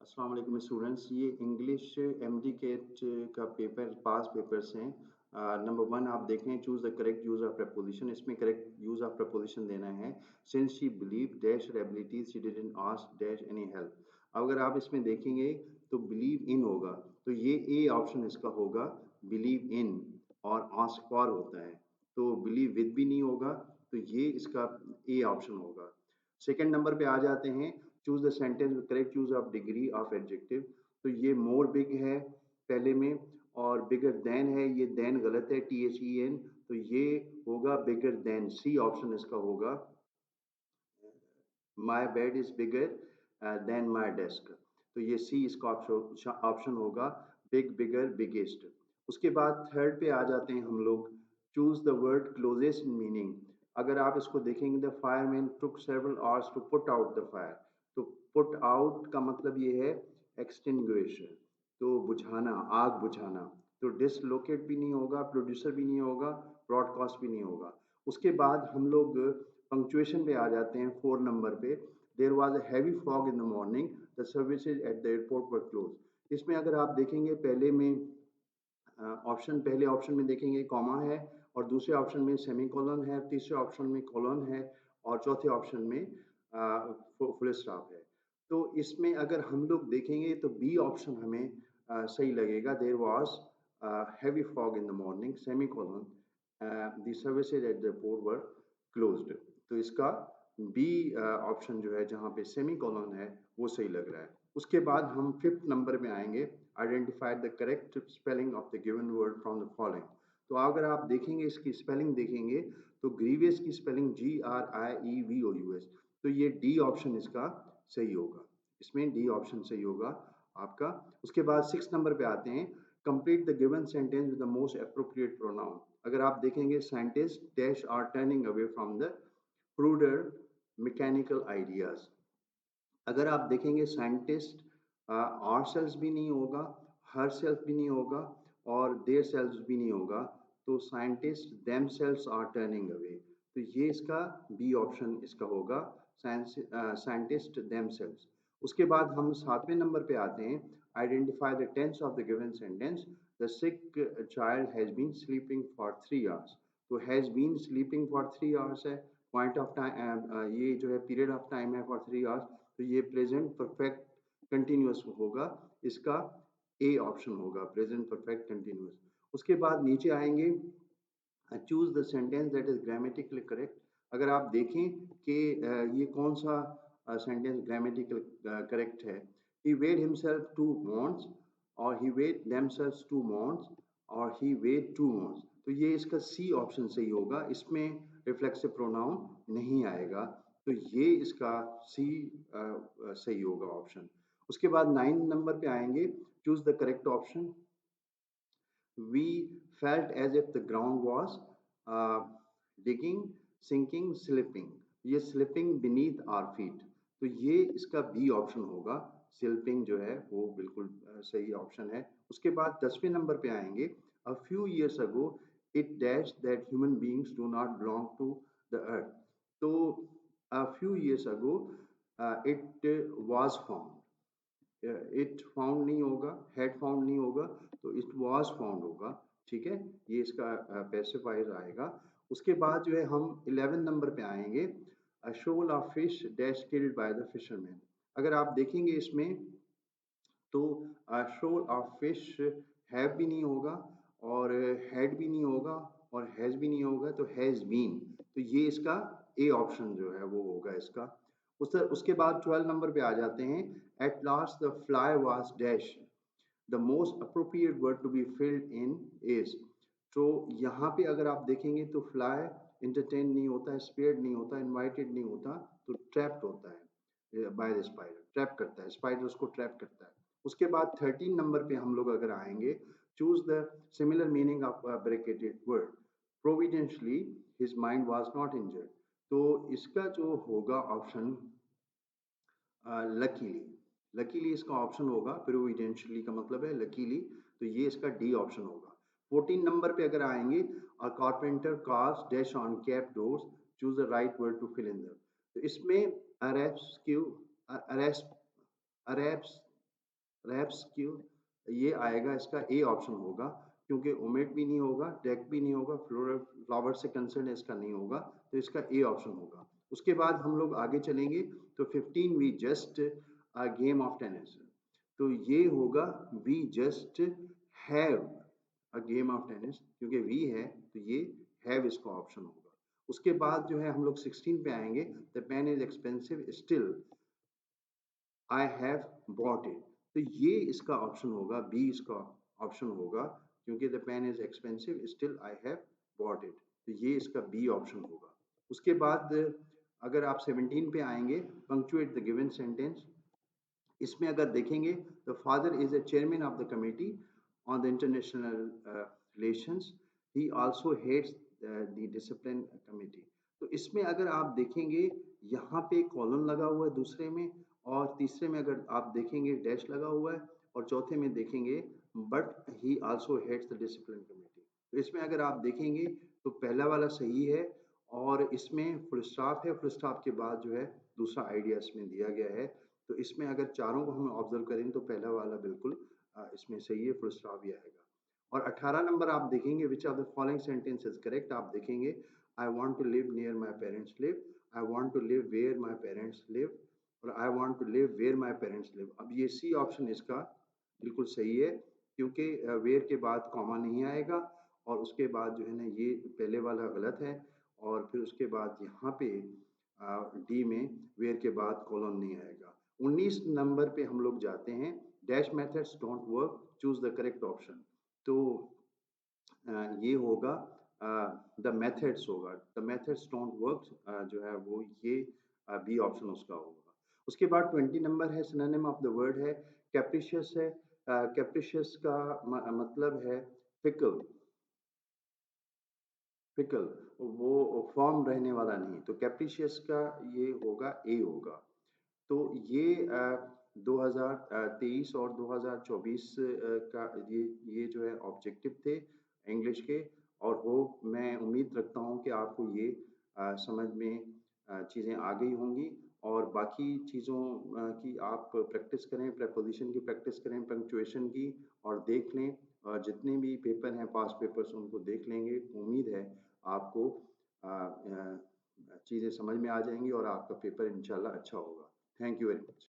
अस्सलाम वालेकुम स्टूडेंट्स। ये इंग्लिश एमडी केट का पेपर पास पेपर्स हैं। नंबर वन आप देखें, choose the correct use of preposition. इसमें करेक्ट यूज ऑफ प्रपोजिशन देना है। Since she believe dash her abilities she didn't ask dash any help. अगर आप इसमें देखेंगे तो बिलीव इन होगा, तो ये ए ऑप्शन इसका होगा, बिलीव इन। और आस्क फॉर होता है, तो बिलीव विद भी नहीं होगा, तो ये इसका ए ऑप्शन होगा। सेकंड नंबर पे आ जाते हैं, choose the sentence with correct use of degree of adjective. तो ये मोर बिग है पहले में, और बिगर देन है, ये देन गलत है, THEN। तो ये होगा बिगर देन, सी ऑप्शन इसका होगा, my bed is bigger than my desk. तो ये सी इसका ऑप्शन होगा, बिग बिगर बिगेस्ट। उसके बाद थर्ड पे आ जाते हैं हम लोग, choose the word closest in meaning. अगर आप इसको देखेंगे, the fireman took several hours to put out the fire. तो पुट आउट का मतलब ये है एक्सटिंग्विश, तो बुझाना, आग बुझाना। तो डिसलोकेट भी नहीं होगा, प्रोड्यूसर भी नहीं होगा, ब्रॉडकास्ट भी नहीं होगा। उसके बाद हम लोग पंक्चुएशन पे आ जाते हैं, 4 नंबर पे। There was a heavy fog in the morning, the services at the airport were close. इसमें अगर आप देखेंगे, पहले में पहले ऑप्शन में देखेंगे कॉमा है, और दूसरे ऑप्शन में सेमीकोलन है, तीसरे ऑप्शन में कोलन है, और चौथे ऑप्शन में फुल स्टॉप है। तो इसमें अगर हम लोग देखेंगे तो बी ऑप्शन हमें सही लगेगा, there was heavy fog in the morning semicolon, the services at the airport were closed. तो इसका बी ऑप्शन जो है, जहाँ पे सेमीकोलन है, वो सही लग रहा है। उसके बाद हम फिफ्थ नंबर में आएंगे, identify the correct spelling of the given word from the following. तो अगर आप देखेंगे, इसकी स्पेलिंग देखेंगे, तो ग्रीवियस की स्पेलिंग GRIEVOUS। तो ये डी ऑप्शन इसका सही होगा, इसमें डी ऑप्शन सही होगा आपका। उसके बाद सिक्स नंबर पे आते हैं, complete the given sentence with the most appropriate pronoun. अगर आप देखेंगे, scientist dash are turning away from the cruder mechanical ideas. अगर आप देखेंगे, साइंटिस्ट आर सेल्स भी नहीं होगा, हर सेल्फ भी नहीं होगा, और देयर सेल्स भी नहीं होगा, तो scientist themselves are turning away. तो ये इसका बी ऑप्शन इसका होगा, साइंटिस्ट देम सेल्स। उसके बाद हम सातवें नंबर पे आते हैं, identify the tense of the given sentence. The sick child has been sleeping for 3 hours. तो has been sleeping for 3 hours है, पॉइंट ऑफ टाइम, ये जो है पीरियड ऑफ टाइम है फॉर 3 आवर्स। तो ये प्रेजेंट परफेक्ट कंटिन्यूअस होगा, इसका ए ऑप्शन होगा, प्रेजेंट परफेक्ट कंटिन्यूअस। उसके बाद नीचे आएंगे, choose the sentence that is grammatically correct. अगर आप देखें कि ये कौन सा सेंटेंस ग्रामेटिकल करेक्ट है, ही वेड हिमसेल्फ टू मॉन्ट्स, और ही वेड देमसेल्व्स टू मॉन्ट्स, और ही वेड टू मॉन्ट्स। तो ये इसका सी ऑप्शन सही होगा, इसमें रिफ्लेक्सिव प्रोनाउन नहीं आएगा, तो ये इसका सी सही होगा ऑप्शन। उसके बाद 9 नंबर पे आएंगे, choose the correct option. We felt as if the ground was digging, sinking, slipping. ये slipping beneath our feet। तो ये इसका बी ऑप्शन होगा, स्लिपिंग जो है वो बिल्कुल सही ऑप्शन है। उसके बाद 10वें नंबर पे आएंगे, a few years ago it dash that human beings do not belong to the earth. तो a few years ago it was found, it found नहीं होगा, हैड फाउंड नहीं होगा, तो इट वाज फाउंड होगा। ठीक है, ये इसका पैसिफायर आएगा। उसके बाद जो है हम 11 नंबर पे आएंगे, अ shoal of fish dash killed by the fisherman. अगर आप देखेंगे इसमें, तो shoal ऑफ फिश हैव भी नहीं होगा, और हैड भी नहीं होगा, और हैज भी नहीं होगा, तो हैज बीन। तो ये इसका ए ऑप्शन जो है वो होगा इसका। उसके बाद 12 नंबर पे आ जाते हैं, at last the fly was dash, the most appropriate word to be filled in is. तो यहाँ पे अगर आप देखेंगे, तो फ्लाई इंटरटेन नहीं होता है, स्पेयर्ड नहीं होता, इनवाइटेड नहीं होता, तो ट्रैप्ड होता है बाय द स्पाइडर, ट्रैप करता है, स्पाइडर उसको ट्रैप करता है। उसके बाद 13 नंबर पे हम लोग अगर आएंगे, choose the similar meaning of bracketed word, providentially his mind was not injured. तो इसका जो होगा ऑप्शन, लकीली, लकीली इसका ऑप्शन होगा, प्रोविडेंशियली का मतलब है लकीली, तो ये इसका डी ऑप्शन होगा। 14 नंबर पे अगर आएंगे, a carpenter carves dash on cupboards, choose the right word to fill in the. तो इसमें अरेस्क्यू, अरेस्ट, अरेस्ट रैप्स क्यों? ये आएगा, इसका ए ऑप्शन होगा, क्योंकि ओमेट भी नहीं होगा, डेक भी नहीं होगा, फ्लावर से कंसर्न इसका नहीं होगा, तो इसका ए ऑप्शन होगा। उसके बाद हम लोग आगे चलेंगे, तो 15 we just a game of tennis, तो ये होगा we just have a game of tennis, क्योंकि वी है तो ये हैव इसका ऑप्शन होगा। उसके बाद जो है हम लोग 16 पे आएंगे, the pen is expensive still I have bought it, तो ये इसका ऑप्शन होगा, बी इसका ऑप्शन होगा, क्योंकि the pen is expensive still I have bought it, तो ये इसका बी ऑप्शन होगा। उसके बाद अगर आप 17 पे आएंगे, पंक्चुएट द गिवन सेंटेंस, इसमें अगर देखेंगे तो father is a chairman of the committee on the international relations, he also heads the discipline committee, तो इसमें अगर आप देखेंगे यहाँ पे कॉलन लगा हुआ है दूसरे में, और तीसरे में अगर आप देखेंगे डैश लगा हुआ है, और चौथे में देखेंगे but he also heads the discipline committee, तो इसमें अगर आप देखेंगे तो पहला वाला सही है, और इसमें फुल स्टॉप है, फुल स्टॉप के बाद जो है दूसरा आइडिया इसमें दिया गया है, तो इसमें अगर चारों को हम ऑब्जर्व करें तो पहला वाला बिल्कुल इसमें सही है, फुल स्टॉप ही आएगा। और 18 नंबर आप देखेंगे, which of the following sentence is correct, आप देखेंगे I want to live near my parents live, I want to live where my parents live, और I want to live where my parents live. अब ये C option इसका बिल्कुल सही है, क्योंकि वेयर के बाद कॉमा नहीं आएगा, और उसके बाद जो है ना ये पहले वाला गलत है, और फिर उसके बाद यहाँ पे डी में वेयर के बाद कॉलन नहीं आएगा। 19 नंबर पे हम लोग जाते हैं, dash methods don't work, choose the correct option, तो ये होगा द मेथड्स होगा, द मेथड्स डोंट वर्क, जो है वो ये बी ऑप्शन उसका होगा। उसके बाद 20 नंबर है, सिनोनिम ऑफ द वर्ड है कैप्रिशियस है, कैप्रिशियस का मतलब है फिकल, फिकल, वो फॉर्म रहने वाला नहीं, तो कैप्रिशियस का ये होगा, ए होगा। तो ये 2023 और 2024 का ये जो है ऑब्जेक्टिव थे इंग्लिश के, और वो मैं उम्मीद रखता हूँ कि आपको ये समझ में चीज़ें आ गई होंगी, और बाकी चीज़ों की आप प्रैक्टिस करें, प्रपोजिशन की प्रैक्टिस करें, पंक्चुएशन की, और देख लें, जितने भी पेपर हैं पास पेपर्स उनको देख लेंगे, उम्मीद है आपको चीज़ें समझ में आ जाएंगी और आपका पेपर इंशाल्लाह अच्छा होगा। Thank you very much.